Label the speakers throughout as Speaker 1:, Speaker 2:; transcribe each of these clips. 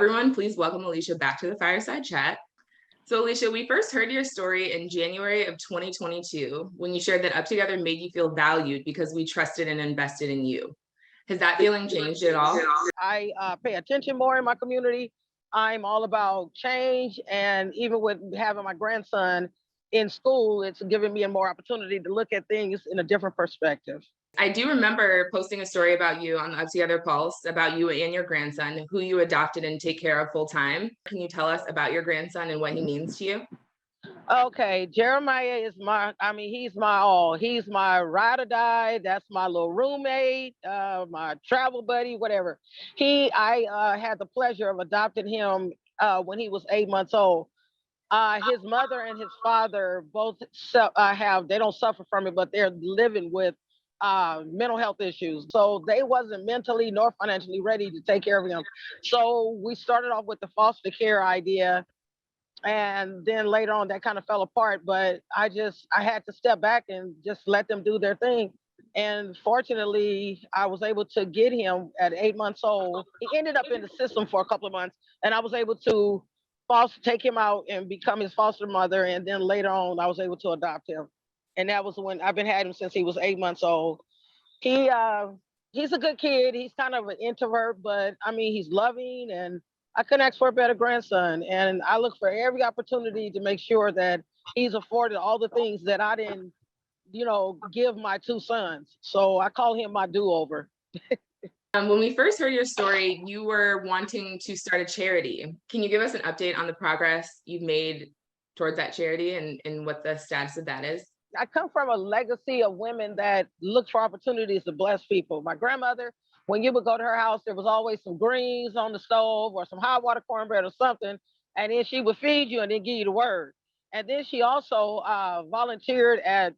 Speaker 1: everyone, please welcome Alisha back to the Fireside Chat. So Alisha, we first heard your story in January of 2022 when you shared that UpTogether made you feel valued because we trusted and invested in you. Has that feeling changed at all?
Speaker 2: I pay attention more in my community. I'm all about change, and even with having my grandson in school, it's giving me a more opportunity to look at things in a different perspective.
Speaker 1: I do remember posting a story about you on the UpTogether Pulse about you and your grandson, who you adopted and take care of full time. Can you tell us about your grandson and what he means to you?
Speaker 2: Okay, Jeremiah is he's my all. He's my ride or die. That's my little roommate, my travel buddy, whatever. I had the pleasure of adopting him when he was 8 months old. His mother and his father both they don't suffer from it, but they're living with mental health issues. So they wasn't mentally nor financially ready to take care of him. So we started off with the foster care idea. And then later on that kind of fell apart, but I had to step back and just let them do their thing. And fortunately, I was able to get him at 8 months old. He ended up in the system for a couple of months, and I was able to take him out and become his foster mother. And then later on, I was able to adopt him. And that was when I've been had him since he was 8 months old. He's a good kid. He's kind of an introvert, but I mean, he's loving, and I couldn't ask for a better grandson. And I look for every opportunity to make sure that he's afforded all the things that I didn't, give my two sons. So I call him my do-over.
Speaker 1: When we first heard your story, you were wanting to start a charity. Can you give us an update on the progress you've made towards that charity and what the status of that is?
Speaker 2: I come from a legacy of women that look for opportunities to bless people. My grandmother, when you would go to her house, there was always some greens on the stove or some hot water cornbread or something. And then she would feed you and then give you the word. And then she also volunteered at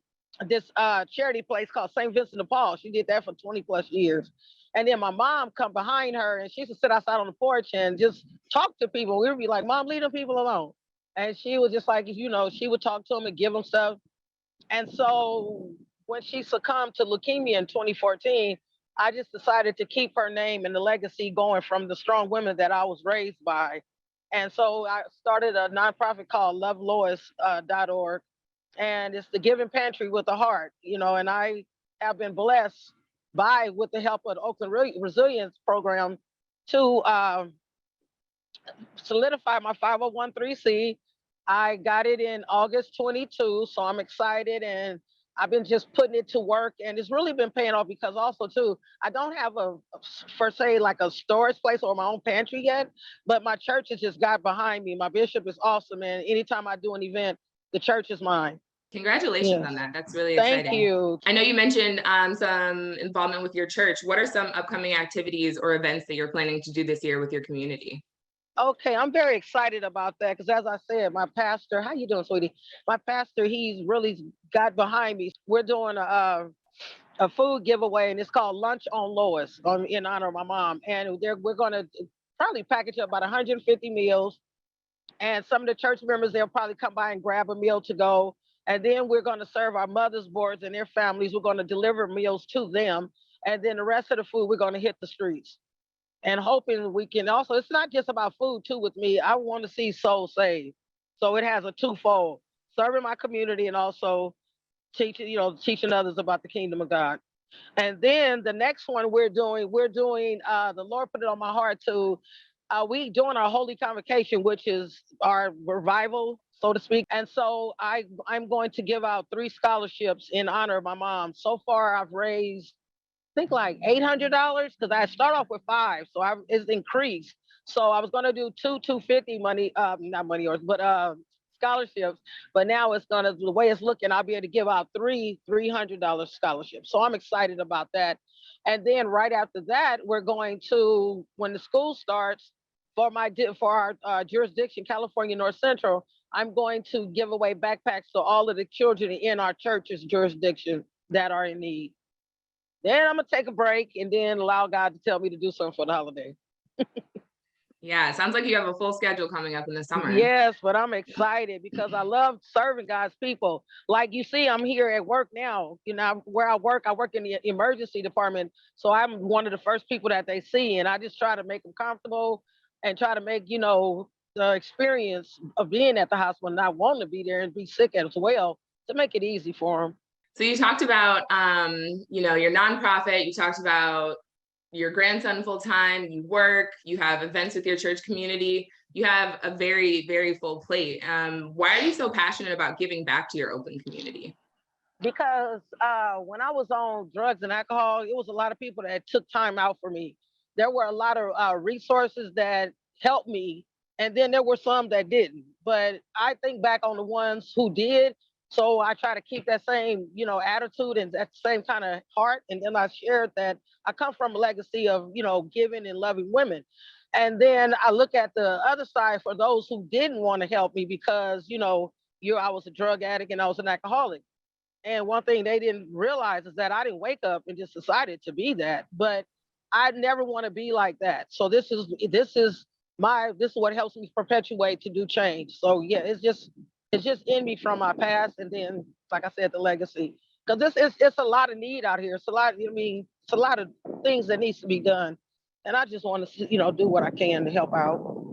Speaker 2: this charity place called St. Vincent de Paul. She did that for 20 plus years. And then my mom come behind her and she used to sit outside on the porch and just talk to people. We would be like, Mom, leave them people alone. And she was just like, she would talk to them and give them stuff. And so when she succumbed to leukemia in 2014, I just decided to keep her name and the legacy going from the strong women that I was raised by. And so I started a nonprofit called lovelois.org. And it's the Giving Pantry with a Heart, and I have been blessed with the help of the Oakland Resilience Program to solidify my 501(c)(3). I got it in August 22, so I'm excited, and I've been just putting it to work, and it's really been paying off because also too, I don't have like a storage place or my own pantry yet, but my church has just got behind me. My bishop is awesome, and anytime I do an event, the church is mine.
Speaker 1: Congratulations on that. That's really exciting.
Speaker 2: Thank you.
Speaker 1: I know you mentioned some involvement with your church. What are some upcoming activities or events that you're planning to do this year with your community?
Speaker 2: Okay, I'm very excited about that because as I said, my pastor, how you doing, sweetie? My pastor, he's really got behind me. We're doing a food giveaway, and it's called Lunch on Lois in honor of my mom. And we're going to probably package up about 150 meals. And some of the church members, they'll probably come by and grab a meal to go. And then we're going to serve our mothers' boards and their families. We're going to deliver meals to them. And then the rest of the food, we're going to hit the streets. And hoping we can also, it's not just about food too with me. I want to see souls saved. So it has a twofold, serving my community and also teaching others about the kingdom of God. And then the next one we're doing, the Lord put it on my heart to, we doing our Holy Convocation, which is our revival, so to speak. And so I'm going to give out 3 scholarships in honor of my mom. So far I've raised, I think like $800 because I start off with 5, so it's increased. So I was going to do 250 scholarships, but now the way it's looking, I'll be able to give out 3 $300 scholarships. So I'm excited about that. And then right after that, we're going to, when the school starts for our jurisdiction, California North Central, I'm going to give away backpacks to all of the children in our church's jurisdiction that are in need. Then I'm gonna take a break and then allow God to tell me to do something for the holiday.
Speaker 1: Yeah, it sounds like you have a full schedule coming up in the summer.
Speaker 2: Yes, but I'm excited because I love serving God's people. Like you see, I'm here at work now. Where I work in the emergency department. So I'm one of the first people that they see, and I just try to make them comfortable. and try to make, the experience of being at the hospital, not wanting to be there and be sick as well, to make it easy for them.
Speaker 1: So you talked about, your nonprofit, you talked about your grandson full-time, you work, you have events with your church community, you have a very, very full plate. Why are you so passionate about giving back to your Oakland community?
Speaker 2: Because when I was on drugs and alcohol, it was a lot of people that took time out for me. There were a lot of resources that helped me, and then there were some that didn't. But I think back on the ones who did, so I try to keep that same, attitude and that same kind of heart. And then I shared that I come from a legacy of, giving and loving women. And then I look at the other side for those who didn't want to help me because, I was a drug addict and I was an alcoholic. And one thing they didn't realize is that I didn't wake up and just decided to be that, but I never want to be like that. So this is what helps me perpetuate to do change. So yeah, it's just in me from my past, and then like I said, the legacy. Because it's a lot of need out here. It's a lot. It's a lot of things that needs to be done, and I just want to do what I can to help out.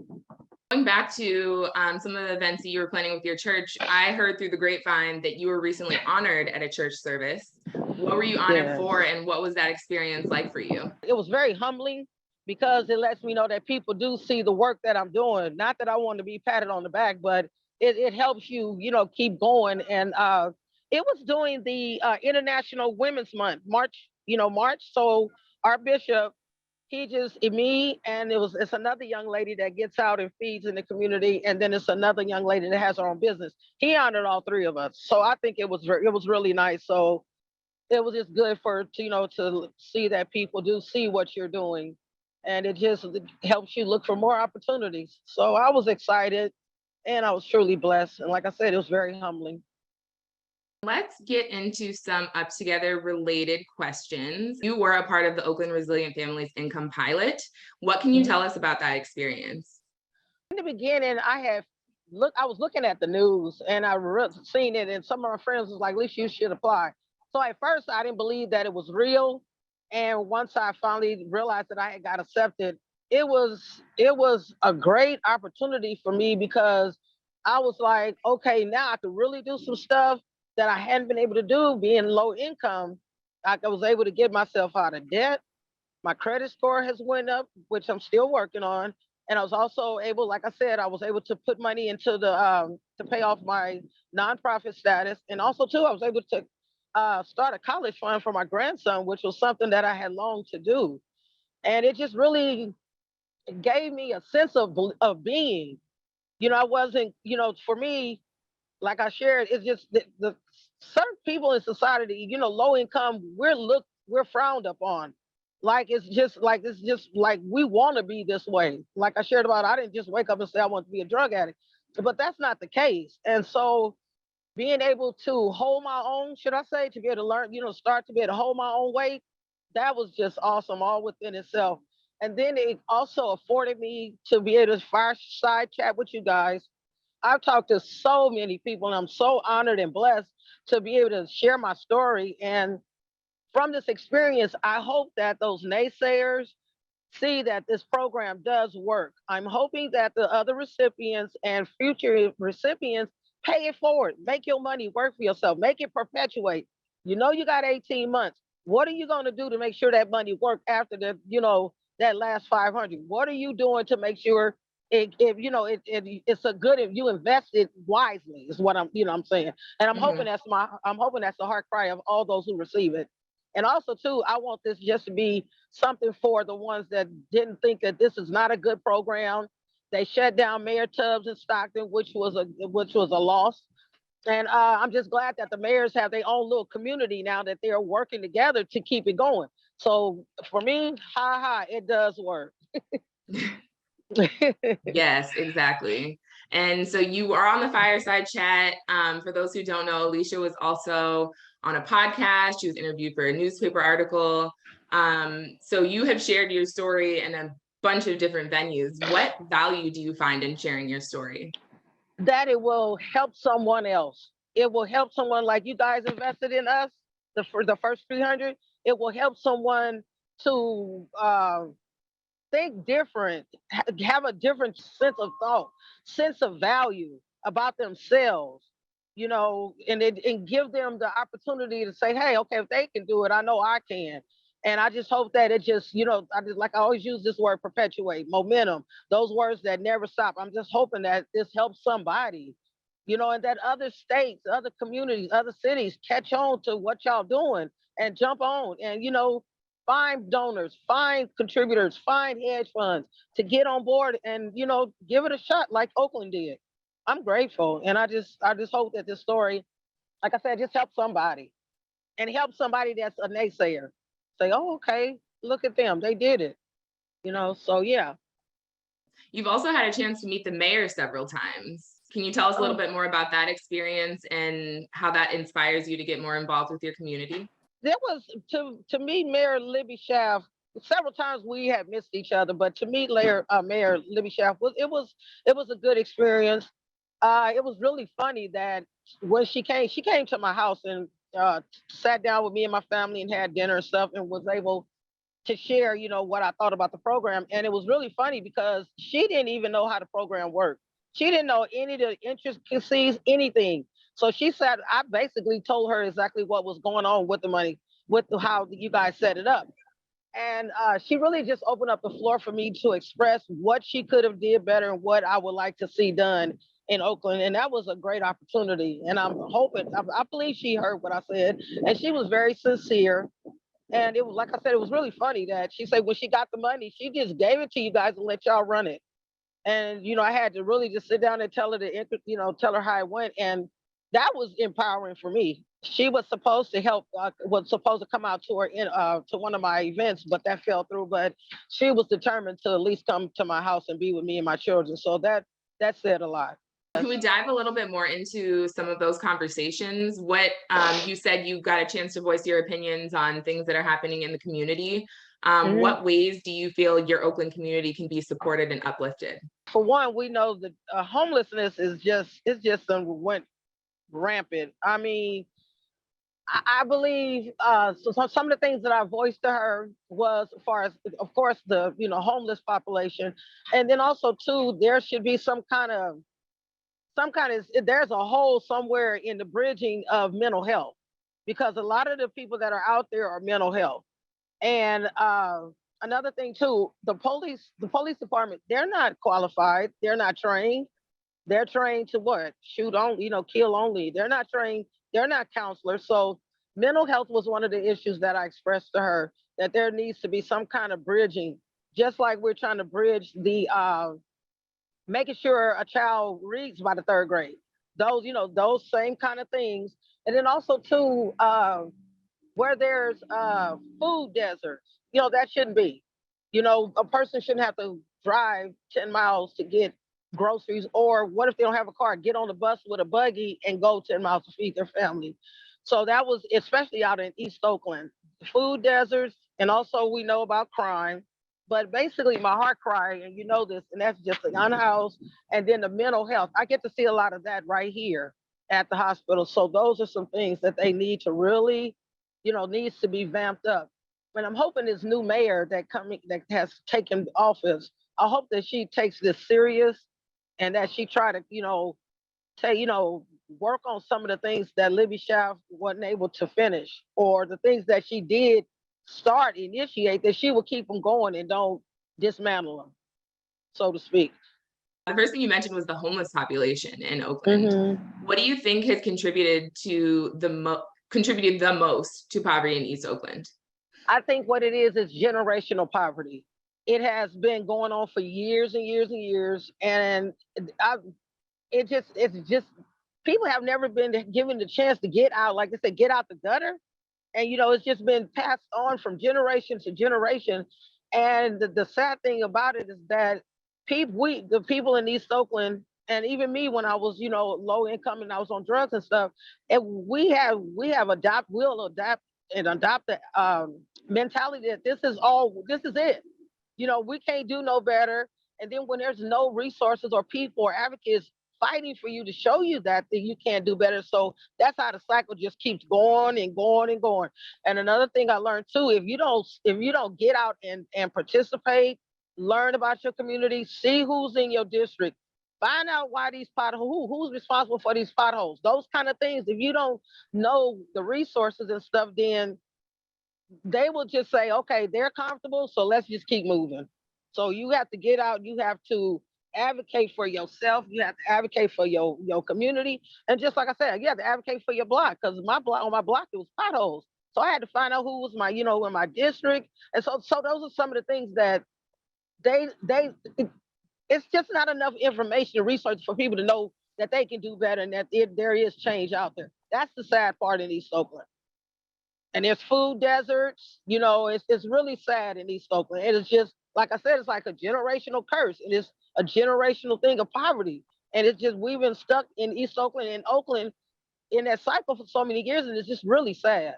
Speaker 1: Going back to some of the events that you were planning with your church, I heard through the grapevine that you were recently honored at a church service. What were you honored for, and what was that experience like for you?
Speaker 2: It was very humbling because it lets me know that people do see the work that I'm doing. Not that I want to be patted on the back, but it helps you, keep going. And it was during the International Women's Month, March. So our bishop, me, and it's another young lady that gets out and feeds in the community, and then it's another young lady that has her own business. He honored all three of us, so I think it was really nice. So it was just good to see that people do see what you're doing, and it just helps you look for more opportunities. So I was excited, and I was truly blessed, and like I said, it was very humbling.
Speaker 1: Let's get into some UpTogether related questions. You were a part of the Oakland Resilient Families Income Pilot. What can you tell us about that experience?
Speaker 2: In the beginning, I was looking at the news and I seen it, and some of my friends was like, Alisha, you should apply. So at first I didn't believe that it was real. And once I finally realized that I had got accepted, it was a great opportunity for me because I was like, okay, now I could really do some stuff that I hadn't been able to do being low income. I was able to get myself out of debt. My credit score has went up, which I'm still working on. And I was also able, like I said, I was able to put money into to pay off my nonprofit status. And also too, I was able to start a college fund for my grandson, which was something that I had longed to do. And it just really gave me a sense of being. I wasn't, for me, like I shared, it's just the certain people in society, low income, we're frowned upon. It's just like we want to be this way. Like I shared about, I didn't just wake up and say I want to be a drug addict, but that's not the case. And so being able to hold my own, should I say, to be able to learn, start to be able to hold my own weight, that was just awesome all within itself. And then it also afforded me to be able to fireside chat with you guys. I've talked to so many people, and I'm so honored and blessed to be able to share my story. And from this experience, I hope that those naysayers see that this program does work. I'm hoping that the other recipients and future recipients pay it forward. Make your money work for yourself. Make it perpetuate. You got 18 months. What are you going to do to make sure that money work after that last 500? What are you doing to make sure it's a good if you invest it wisely is what I'm saying. And I'm hoping that's the heart cry of all those who receive it. And also too, I want this just to be something for the ones that didn't think that this is not a good program. They shut down Mayor Tubbs in Stockton, which was a loss. And I'm just glad that the mayors have their own little community now that they're working together to keep it going. So for me, it does work.
Speaker 1: Yes, exactly. And so you are on the Fireside Chat. For those who don't know, Alisha was also on a podcast. She was interviewed for a newspaper article. So you have shared your story in a bunch of different venues. What value do you find in sharing your story?
Speaker 2: That it will help someone else. It will help someone like you guys invested in us for the first 300. It will help someone to think different, have a different sense of thought, sense of value about themselves, you know, and give them the opportunity to say, hey, okay, if they can do it, I know I can. And I just hope that it just, you know, I always use this word, perpetuate, momentum, those words that never stop. I'm just hoping that this helps somebody, you know, and that other states, other communities, other cities catch on to what y'all doing and jump on and, you know, find donors, find contributors, find hedge funds to get on board and, you know, give it a shot like Oakland did. I'm grateful. And I just hope that this story, like I said, just helps somebody and help somebody that's a naysayer. Say, oh, okay, look at them. They did it. You know, so yeah.
Speaker 1: You've also had a chance to meet the mayor several times. Can you tell us a little bit more about that experience and how that inspires you to get more involved with your community?
Speaker 2: There was to me, Mayor Libby Schaaf. Several times we had missed each other, but to me, Mayor Libby Schaaf it was a good experience. It was really funny that when she came to my house and sat down with me and my family and had dinner and stuff, and was able to share, you know, what I thought about the program. And it was really funny because she didn't even know how the program worked. She didn't know any of the intricacies, anything. So she said, I basically told her exactly what was going on with the money, how you guys set it up. And she really just opened up the floor for me to express what she could have did better and what I would like to see done in Oakland. And that was a great opportunity. And I'm hoping, I believe she heard what I said. And she was very sincere. And it was, like I said, it was really funny that she said when she got the money, she just gave it to you guys and let y'all run it. And, you know, I had to really just sit down and tell her tell her how it went. And that was empowering for me. She was supposed to help, was supposed to come out to her to one of my events, but that fell through. But she was determined to at least come to my house and be with me and my children. So that said a lot.
Speaker 1: Can we dive a little bit more into some of those conversations? What you said you got a chance to voice your opinions on things that are happening in the community. What ways do you feel your Oakland community can be supported and uplifted?
Speaker 2: For one, we know that homelessness went rampant. I mean, I believe so some of the things that I voiced to her was, as far as, of course, the homeless population, and then also too, there should be there's a hole somewhere in the bridging of mental health, because a lot of the people that are out there are mental health. And another thing too, the police department, they're not qualified, they're not trained. They're trained to what? Shoot only, kill only. They're not trained, they're not counselors. So mental health was one of the issues that I expressed to her, that there needs to be some kind of bridging, just like we're trying to bridge the making sure a child reads by the third grade. Those same kind of things. And then also too, where there's food deserts, that shouldn't be. A person shouldn't have to drive 10 miles to get groceries, or what if they don't have a car, get on the bus with a buggy and go 10 miles to feed their family. So that was especially out in East Oakland, food deserts, and also we know about crime. But basically my heart cry, and you know this, and that's just the unhoused, and then the mental health. I get to see a lot of that right here at the hospital. So those are some things that they need to really, needs to be vamped up. And I'm hoping this new mayor that has taken office, I hope that she takes this serious, and that she try to, work on some of the things that Libby Schaaf wasn't able to finish, or the things that she did initiate, that she will keep them going and don't dismantle them, so to speak.
Speaker 1: The first thing you mentioned was the homeless population in Oakland. What do you think has contributed the most to poverty in East Oakland?
Speaker 2: I think what it is generational poverty. It has been going on for years and years and years, and it's just people have never been given the chance to get out, like they said, get out the gutter. And it's just been passed on from generation to generation. And the sad thing about it is that the people in East Oakland, and even me when I was low income and I was on drugs and stuff, and we'll adopt the mentality that this is it. We can't do no better. And then when there's no resources or people or advocates fighting for you to show you that you can't do better. So that's how the cycle just keeps going and going and going. And another thing I learned too, if you don't get out and participate learn about your community, see who's in your district, find out why these potholes, who's responsible for these potholes, those kind of things. If you don't know the resources and stuff, then they will just say, okay, they're comfortable, so let's just keep moving. So you have to get out, you have to advocate for yourself, you have to advocate for your community. And just like I said, you have to advocate for your block, because on my block, it was potholes. So I had to find out who was my, in my district. And so those are some of the things that it's just not enough information and research for people to know that they can do better and that there is change out there. That's the sad part in East Oakland. And there's food deserts, it's really sad in East Oakland. And it's just, like I said, it's like a generational curse. It is a generational thing of poverty. And it's just, we've been stuck in East Oakland and Oakland in that cycle for so many years. And it's just really sad,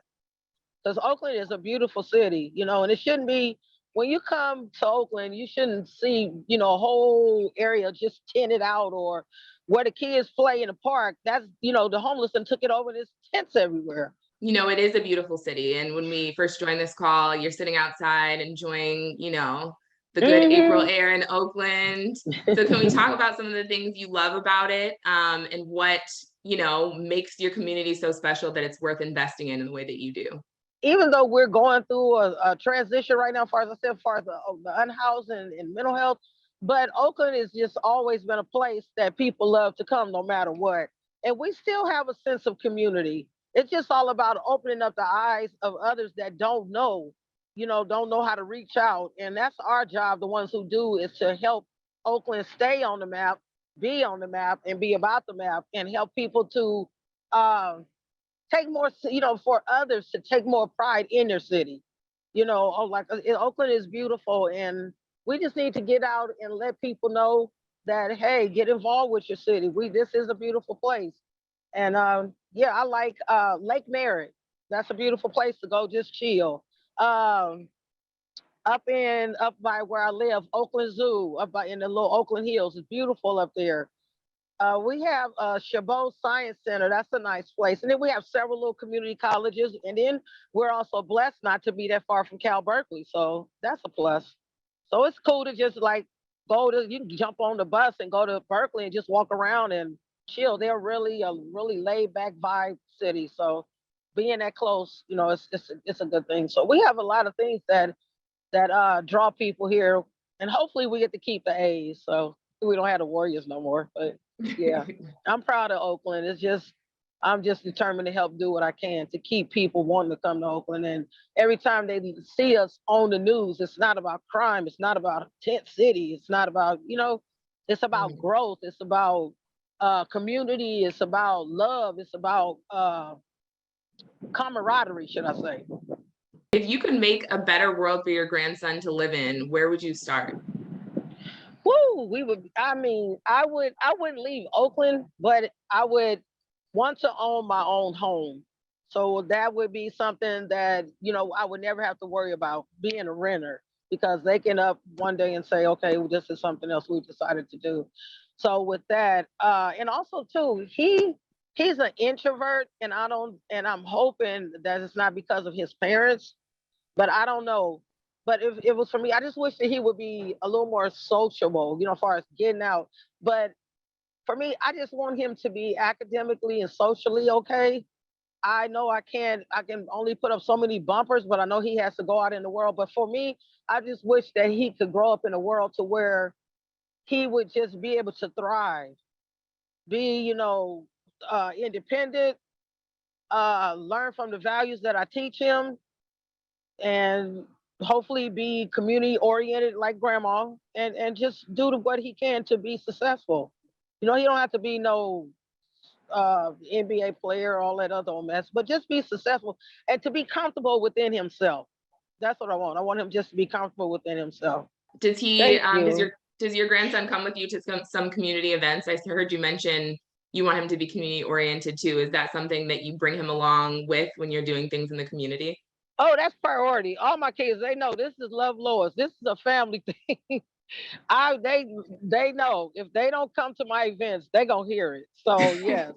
Speaker 2: because Oakland is a beautiful city, and it shouldn't be, when you come to Oakland, you shouldn't see, a whole area just tinted out, or where the kids play in the park. That's, the homeless and took it over, and there's tents everywhere.
Speaker 1: It is a beautiful city. And when we first joined this call, you're sitting outside enjoying, the good April air in Oakland. So can we talk about some of the things you love about it, and what, makes your community so special that it's worth investing in the way that you do?
Speaker 2: Even though we're going through a transition right now, as I said, as far as the unhoused and mental health, but Oakland has just always been a place that people love to come no matter what. And we still have a sense of community. It's just all about opening up the eyes of others that don't know how to reach out. And that's our job, the ones who do, is to help Oakland stay on the map, be on the map, and be about the map, and help people to take more, for others to take more pride in their city. Oakland is beautiful, and we just need to get out and let people know that, hey, get involved with your city. This is a beautiful place. And I like Lake Merritt. That's a beautiful place to go just chill. Up by where I live, Oakland Zoo, in the little Oakland Hills. It's beautiful up there. We have Chabot Science Center. That's a nice place. And then we have several little community colleges. And then we're also blessed not to be that far from Cal Berkeley. So that's a plus. So it's cool to just you can jump on the bus and go to Berkeley and just walk around and chill. They're really a really laid back vibe city. So being that close, it's a good thing. So we have a lot of things that draw people here, and hopefully we get to keep the A's. So we don't have the Warriors no more, but yeah, I'm proud of Oakland. I'm just determined to help do what I can to keep people wanting to come to Oakland. And every time they see us on the news, it's not about crime. It's not about a tent city. It's not about, it's about growth. It's about community. It's about love. It's about camaraderie, should I say.
Speaker 1: If you could make a better world for your grandson to live in, where would you start?
Speaker 2: I wouldn't leave Oakland, but I would want to own my own home. So that would be something that, I would never have to worry about being a renter, because they can up one day and say, okay, well, this is something else we've decided to do. So with that, and also too, he's an introvert, and I'm hoping that it's not because of his parents, but I don't know. But if it was for me, I just wish that he would be a little more sociable, as far as getting out. But for me, I just want him to be academically and socially okay. I know I can only put up so many bumpers, but I know he has to go out in the world. But for me, I just wish that he could grow up in a world to where he would just be able to thrive, be, independent, learn from the values that I teach him, and hopefully be community oriented like grandma, and just do what he can to be successful. He don't have to be no NBA player, all that other mess, but just be successful and to be comfortable within himself. That's what I want. I want him just to be comfortable within himself.
Speaker 1: Does your grandson come with you to some community events? I heard you mention you want him to be community oriented too. Is that something that you bring him along with when you're doing things in the community?
Speaker 2: Oh, that's priority. All my kids, they know this is Love Lois. This is a family thing. They know if they don't come to my events, they gonna hear it. So yes.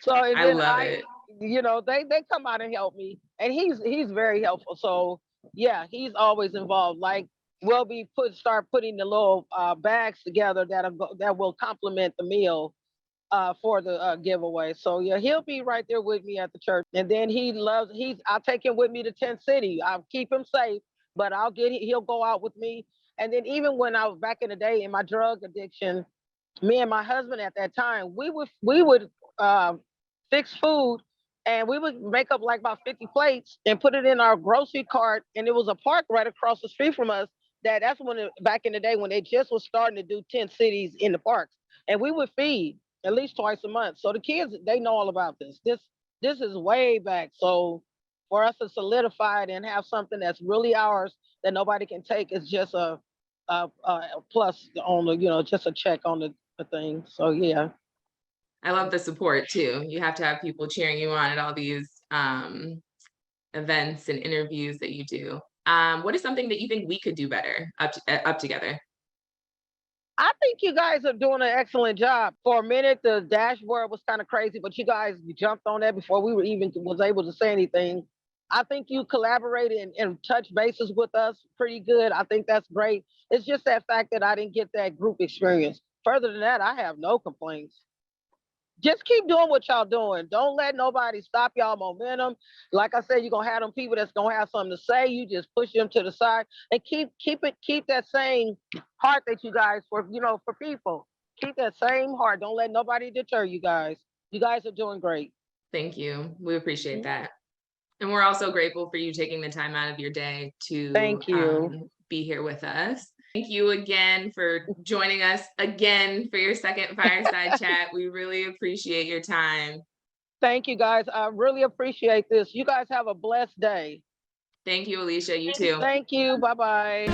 Speaker 2: So and
Speaker 1: I love it.
Speaker 2: They come out and help me, and he's very helpful. So yeah, he's always involved. Like we'll be start putting the little bags together that will complement the meal for the giveaway. So yeah, he'll be right there with me at the church. And then I'll take him with me to Tent City. I'll keep him safe, but he'll go out with me. And then even when I was back in the day in my drug addiction, me and my husband at that time, we would fix food, and we would make up like about 50 plates and put it in our grocery cart. And it was a park right across the street from us. That's when back in the day when they just was starting to do tent cities in the parks, and we would feed at least twice a month. So the kids, they know all about this. This is way back. So for us to solidify it and have something that's really ours that nobody can take is just a plus on the, just a check on the thing. So yeah.
Speaker 1: I love the support too. You have to have people cheering you on at all these events and interviews that you do. What is something that you think we could do better UpTogether?
Speaker 2: I think you guys are doing an excellent job. For a minute, the dashboard was kind of crazy, but you guys jumped on that before we were even was able to say anything. I think you collaborated and touched bases with us pretty good. I think that's great. It's just that fact that I didn't get that group experience. Further than that, I have no complaints. Just keep doing what y'all doing. Don't let nobody stop y'all momentum. Like I said, you're gonna have them people that's gonna have something to say. You just push them to the side and keep that same heart that you guys for people. Keep that same heart. Don't let nobody deter you guys. You guys are doing great.
Speaker 1: Thank you. We appreciate that. And we're also grateful for you taking the time out of your day to
Speaker 2: thank you.
Speaker 1: Be here with us. Thank you again for joining us again for your second Fireside Chat. We really appreciate your time.
Speaker 2: Thank you, guys. I really appreciate this. You guys have a blessed day.
Speaker 1: Thank you, Alisha. You too.
Speaker 2: Thank you. Bye-bye.